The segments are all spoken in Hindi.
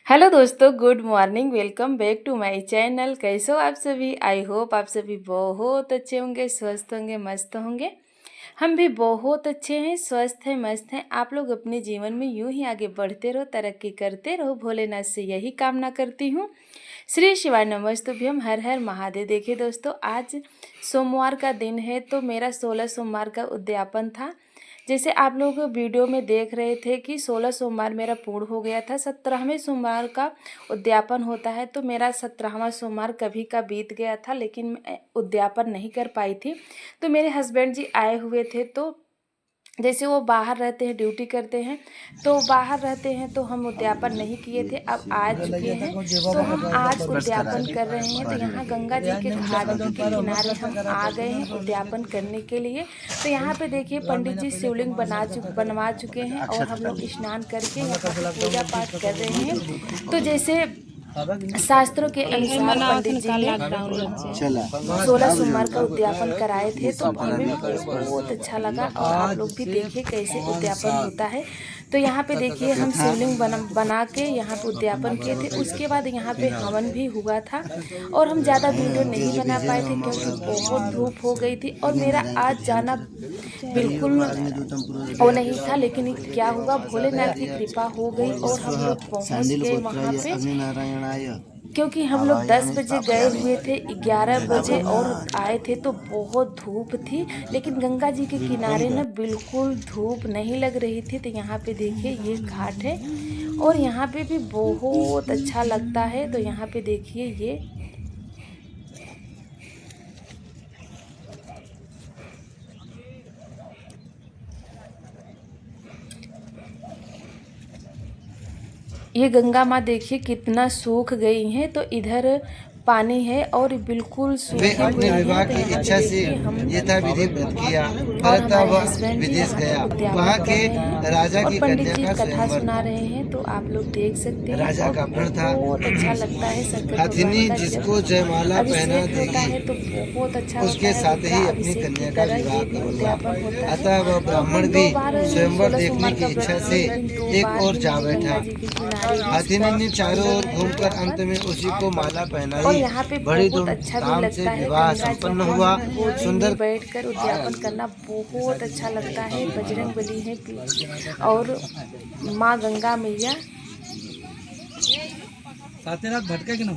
हेलो दोस्तों, good morning. Welcome back to my channel. कैसे हो आप सभी? आई होप आप सभी बहुत अच्छे होंगे, स्वस्थ होंगे, मस्त होंगे। हम भी बहुत अच्छे हैं, स्वस्थ हैं, मस्त हैं। आप लोग अपने जीवन में यूं ही आगे बढ़ते रहो, तरक्की करते रहो। भोलेनाथ से यही कामना करती हूँ। श्री शिवाय नमस्तुभ्यम। हर हर महादेव। देखिए दोस्तों, आज सोमवार का दिन है, तो मेरा 16 सोमवार का उद्यापन था। जैसे आप लोग वीडियो में देख रहे थे कि 16 सोमवार मेरा पूर्ण हो गया था। 17वें सोमवार का उद्यापन होता है, तो मेरा 17वां सोमवार कभी का बीत गया था, लेकिन मैं उद्यापन नहीं कर पाई थी। तो मेरे हस्बैंड जी आए हुए थे, तो जैसे वो बाहर रहते हैं, ड्यूटी करते हैं, तो बाहर रहते हैं, तो हम उद्यापन नहीं किए थे। अब आ चुके हैं, तो हम आज उद्यापन कर रहे हैं। तो यहाँ गंगा जी के घाट के किनारे हम आ गए हैं उद्यापन करने के लिए। तो यहाँ पे देखिए, पंडित जी शिवलिंग बनवा चुके हैं, और हम लोग स्नान करके यहाँ पे पूजा पाठ कर रहे हैं। तो जैसे शास्त्रों के अनुसार पंडित जी ने 16 सोमवार का उद्यापन कराए थे, तो हमें बहुत अच्छा लगा। और आप लोग भी देखिए कैसे उद्यापन होता है। तो यहाँ पे देखिए, हम शिवलिंग बना के यहाँ पे उद्यापन किए थे। उसके बाद यहाँ पे हवन भी हुआ था, और हम ज़्यादा वीडियो नहीं बना पाए थे क्योंकि बहुत धूप हो गई थी, और मेरा आज जाना बिल्कुल वो नहीं था। लेकिन क्या हुआ, भोलेनाथ की कृपा हो गई और हम लोग पहुँच गए वहाँ पे। क्योंकि हम लोग 10 बजे गए हुए थे, 11 बजे और आए थे, तो बहुत धूप थी। लेकिन गंगा जी के किनारे ना बिल्कुल धूप नहीं लग रही थी। तो यहाँ पे देखिए, ये घाट है, और यहाँ पे भी बहुत अच्छा लगता है। तो यहाँ पे देखिए, ये गंगा माँ देखिए कितना सूख गई हैं। तो इधर पानी है और बिल्कुल सूखी हुई है। विवाह तो की यहाँ इच्छा पे से देखिए, हम यथा विधि व्रत किया, और तब हमारे वह हस्बैंड जी विदेश यहाँ गया। पे वहाँ उद्यापन के कर रहे हैं, राजा और की पंडित कन्या जी का कथा स्वयंवर सुना था। रहे हैं। तो आप लोग देख सकते हैं, राजा और का प्रण था, बहुत अच्छा लगता है शंकर हथिनी भगवान का जिसको जब जयमाला पहना अभिषेक होता है, तो देगी, बहुत अच्छा होता उसके है। साथ ही अपनी रुद्राभिषेक की कन्या का तरह विवाह ये भी करूंगा। उद्यापन होता है। अतः वह तो ब्राह्मण हम भी 2 बार स्वयंवर 16 देखने सोमवार की का इच्छा व्रत से किए, लेकिन 2 एक बार और ही जा मुझे बैठा। गंगा जी के किनारे ही हाथिनी ने चारों ओर करना है घूमकर अंत में उद्यापन। उसी को माला और पहनाई। यहाँ पे बड़ी बहुत अच्छा भी धूमधाम से लगता है, विवाह गंगा जी संपन्न की हुआ। गोदी सुंदर में बैठकर उद्यापन करना बहुत अच्छा लगता है। बजरंग बली है और माँ गंगा मैया। भटका कि ना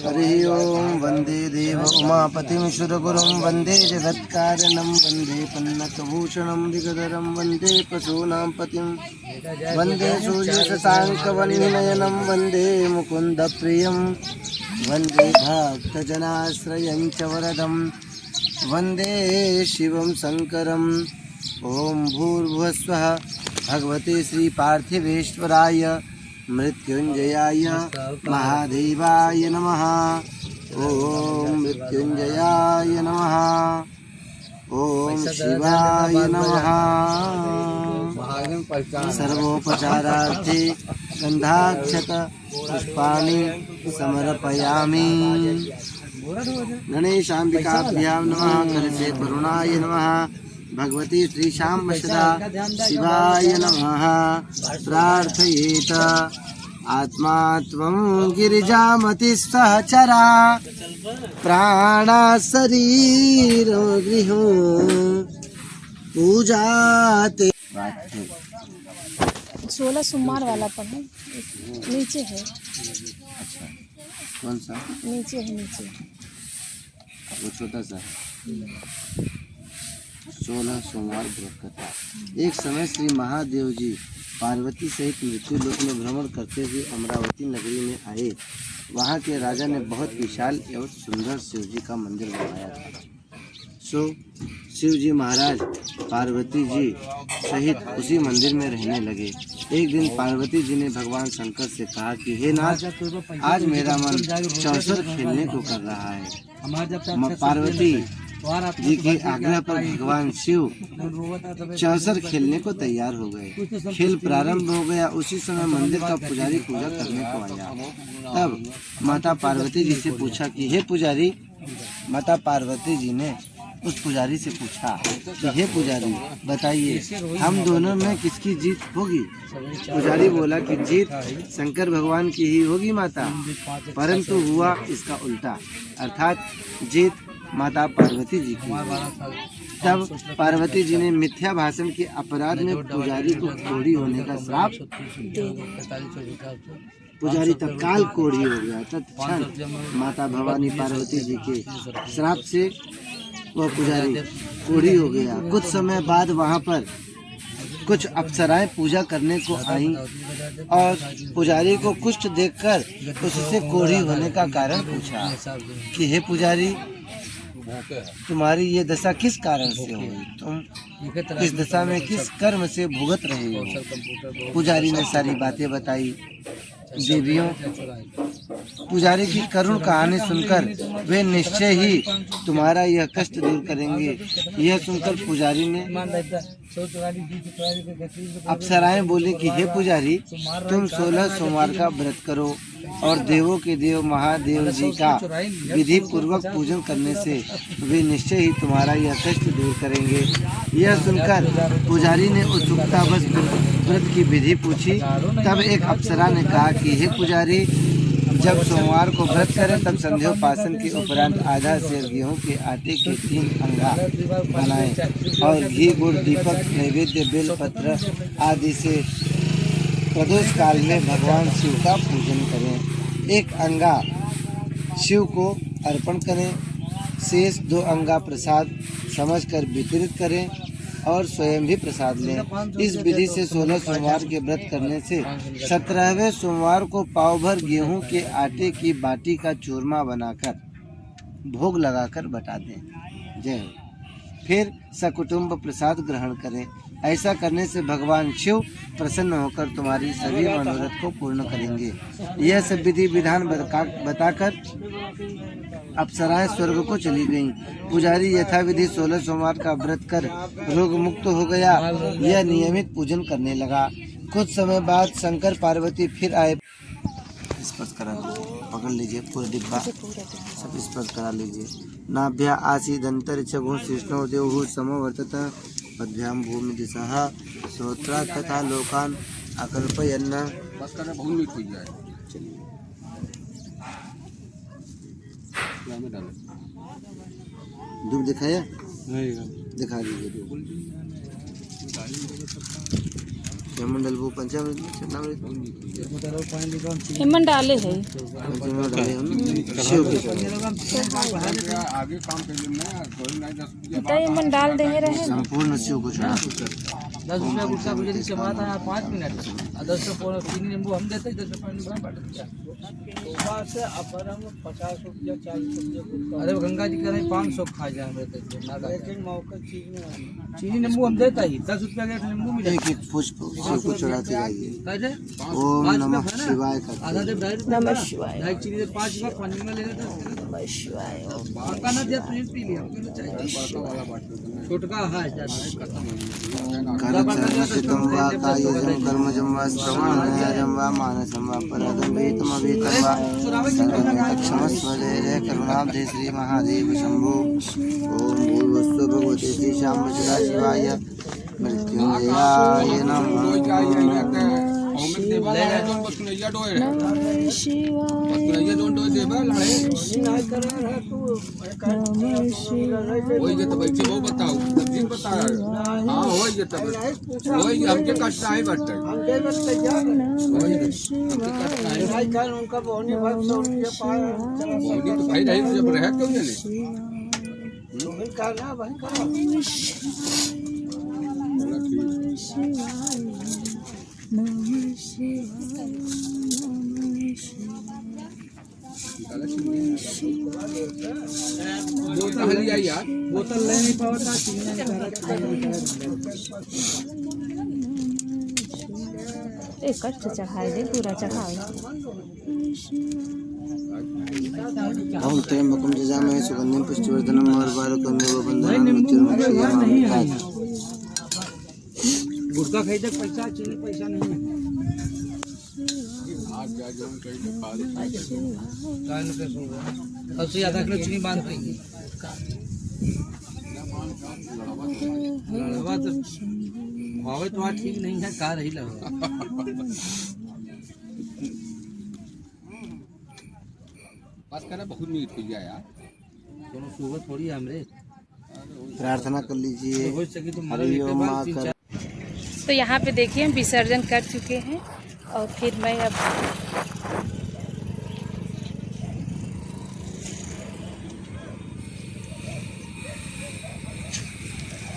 हरि ओम वंदे देव उमापतिं सुरगुरुं वंदे जगत्कारणं वंदे पन्नकभूषणं दिगधरं वंदे पशूनां पतिं वंदे सूर्यशशाङ्कवह्निनयनं वंदे मुकुन्दप्रियं वंदे भक्तजनाश्रयं च वरदं वंदे शिवं शङ्करम्। ओम भूर्भुवस्वः भगवते श्री पार्थिवेश्वराय मृत्युंजयाय महादेवाय नमः। ओम मृत्युंजयाय नमः। ओम शिवाय नमः। सर्वोपचारार्थे गंधाक्षत पुष्पाणि समर्पयामि। गणेशाम्बिकाभ्यां नमः। करसे वरुणाय नमः। भगवती श्री श्याम सदा शिवाय नमः। प्रार्थयेत आत्मा त्वं गिरिजामति सहचरा प्राणा शरीर गृहो पूजाते। 16 सोमवार वाला पढ़ो, नीचे है। अच्छा, कौन सा? नीचे है, नीचे। वो छोटा सा 16 सोमवार व्रत कथा। एक समय श्री महादेव जी पार्वती सहित मृत्यु लोक में भ्रमण करते हुए अमरावती नगरी में आए। वहाँ के राजा ने बहुत विशाल एवं सुंदर शिव जी का मंदिर बनवाया था। सो शिव जी महाराज पार्वती जी सहित उसी मंदिर में रहने लगे। एक दिन पार्वती जी ने भगवान शंकर से कहा कि हे नाथ, आज मेरा मन चौसर खेलने को कर रहा है। पार्वती जी के आग्रह पर भगवान शिव चौसर खेलने को तैयार हो गए। खेल प्रारंभ हो गया। उसी समय मंदिर का पुजारी पूजा करने को आया। तब माता पार्वती जी से पूछा कि हे पुजारी, माता पार्वती जी ने उस पुजारी से पूछा कि हे पुजारी बताइए हम दोनों में किसकी जीत होगी। पुजारी बोला कि जीत शंकर भगवान की ही होगी माता, परंतु हुआ इसका उल्टा, अर्थात जीत माता पार्वती जी की। तब पार्वती जी ने मिथ्या भाषण के अपराध में पुजारी को कोढ़ी होने का श्राप, पुजारी तत्काल कोढ़ी हो गया। तत्क्षण माता भवानी पार्वती जी के श्राप से वह पुजारी कोढ़ी हो गया। कुछ समय बाद वहाँ पर कुछ अप्सराएं पूजा करने को आईं और पुजारी को कुष्ठ देखकर उससे कोढ़ी होने का कारण पूछा कि हे पुजारी तुम्हारी ये दशा किस कारण से हुई, तुम इस दशा में किस कर्म से भुगत रहे हो। पुजारी ने सारी बातें बताई। देवियों, पुजारी की करुण कहानी सुनकर वे निश्चय ही तुम्हारा यह कष्ट दूर करेंगे। यह सुनकर पुजारी ने अप्सराएं बोली कि हे पुजारी तुम 16 सोमवार का व्रत करो और देवों के देव महादेव जी का विधि पूर्वक पूजन करने से वे निश्चय ही तुम्हारा यह कष्ट दूर करेंगे। यह सुनकर पुजारी ने उत्सुकतावश व्रत की विधि पूछी। तब एक अप्सरा ने कहा कि हे पुजारी जब सोमवार को व्रत करें तब संध्योपासन के उपरांत आधा सेर गेहूं के आटे के 3 अंगा बनाएं और घी गुड़ दीपक नैवेद्य बेलपत्र आदि से प्रदोष काल में भगवान शिव का पूजन करें। 1 अंगा शिव को अर्पण करें, शेष 2 अंगा प्रसाद समझकर वितरित करें और स्वयं भी प्रसाद लें। इस विधि से 16 सोमवार के व्रत करने से 17वें सोमवार को पाव भर गेहूं के आटे की बाटी का चूरमा बनाकर भोग लगाकर बटा दें। जय हो। फिर सकुटुंब प्रसाद ग्रहण करें। ऐसा करने से भगवान शिव प्रसन्न होकर तुम्हारी सभी मनोरथ को पूर्ण करेंगे। यह सब विधि विधान बताकर अप्सराएं स्वर्ग को चली गईं। पुजारी यथाविधि 16 सोमवार का व्रत कर रोग मुक्त हो गया। यह नियमित पूजन करने लगा। कुछ समय बाद शंकर पार्वती फिर आए। स्पर्श करा लीजिए, पकड़ लीजिए पूरा डिब्बा, सब स्पर्श करा लीजिए। नाभ्या आसीद अंतरिक्ष भू विष्णु देव समवर्तत पद्भ्यां भूमि दिशः श्रोत्रा तथा लोकान अकल्पयन्। धूप दिखाया दिखा दीजिए। हेमंडल वो पंचामृत हेमन डाले है शिव के हेमन डाल दे रहे संपूर्ण शिव को चढ़ा। 10 रुपया गुस्सा गुजरी से बात है 5 मिनट 10 रुपया चीनी नींबू हम देते 10 रुपया नींबू बांट दिया से अपरम 50 रुपया 40 रुपया। अरे गंगा जी कह रहे 500 खा जाए लेकिन मौका चीनी नींबू हम देता ही 10 रुपया का नींबू मिले। एक पुष्प शिव को चढ़ाते जाइए। ओम नमः शिवाय का आधा दे नमः शिवाय। ढाई चीनी 5 रुपया पानी में ले लेते नमः शिवाय। का ना दिया प्लीज पी लिया हमको चाहिए छोटका है कर्मचरणसितं वा कायजं कर्मजं वा श्रवणनयजं वा मानसं वा परगम्भीरम् अभितं वा सर्वक्षमस्व जय जय करुणाब्धे श्री महादेव शंभो। ओम भूर्भुवस्सुः भगवते श्री शाम्ब सदाशिवाय मृत्युंजयाय नमः। बोतल ले नहीं पाता एक चढ़ाए दे पूरा चढ़ाए। ओम त्र्यंबकं यजामहे सुगंधिं पुष्टिवर्धनम् उर्वारुकमेव बन्धनान् मृत्युर्मुक्षीयमामृतात्। गुटखा खाई तक पैसा चीनी पैसा नहीं है। सबसे ज्यादा किलो चीनी बांध रही है। लड़वा तो भावे तो वहाँ ठीक नहीं है, कार ही लड़वा बस करना बहुत मीट पी गया यार। दोनों सुबह थोड़ी है हमरे प्रार्थना कर लीजिए। हो सके तो मरल हरि के ओम बाद माँ 3-4 तो यहाँ पे देखिए हम विसर्जन कर चुके हैं और फिर मैं अब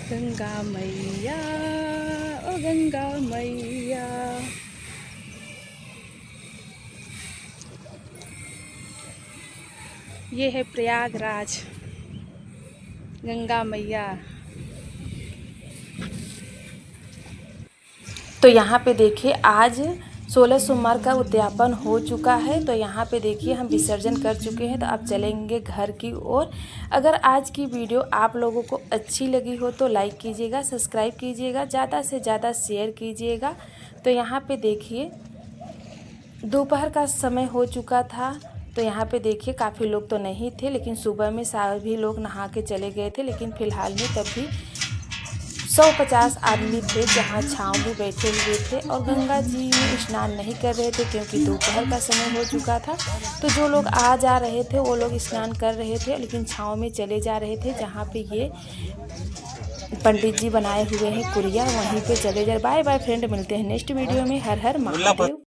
गंगा मैया ओ गंगा मैया, ये है प्रयागराज गंगा मैया। तो यहाँ पे देखिए आज 16 सोमवार का उद्यापन हो चुका है। तो यहाँ पे देखिए हम विसर्जन कर चुके हैं। तो अब चलेंगे घर की ओर। अगर आज की वीडियो आप लोगों को अच्छी लगी हो तो लाइक कीजिएगा, सब्सक्राइब कीजिएगा, ज़्यादा से ज़्यादा शेयर कीजिएगा। तो यहाँ पे देखिए दोपहर का समय हो चुका था। तो यहाँ पे देखिए काफ़ी लोग तो नहीं थे, लेकिन सुबह में सभी लोग नहा के चले गए थे। लेकिन फ़िलहाल में तब भी 150 आदमी थे जहाँ छाँव में बैठे हुए थे और गंगा जी में स्नान नहीं कर रहे थे क्योंकि दोपहर का समय हो चुका था। तो जो लोग आ जा रहे थे वो लोग स्नान कर रहे थे, लेकिन छाँव में चले जा रहे थे जहाँ पे ये पंडित जी बनाए हुए हैं कुरिया, वहीं पे चले जा। बाय बाय फ्रेंड, मिलते हैं नेक्स्ट वीडियो में। हर हर महादेव।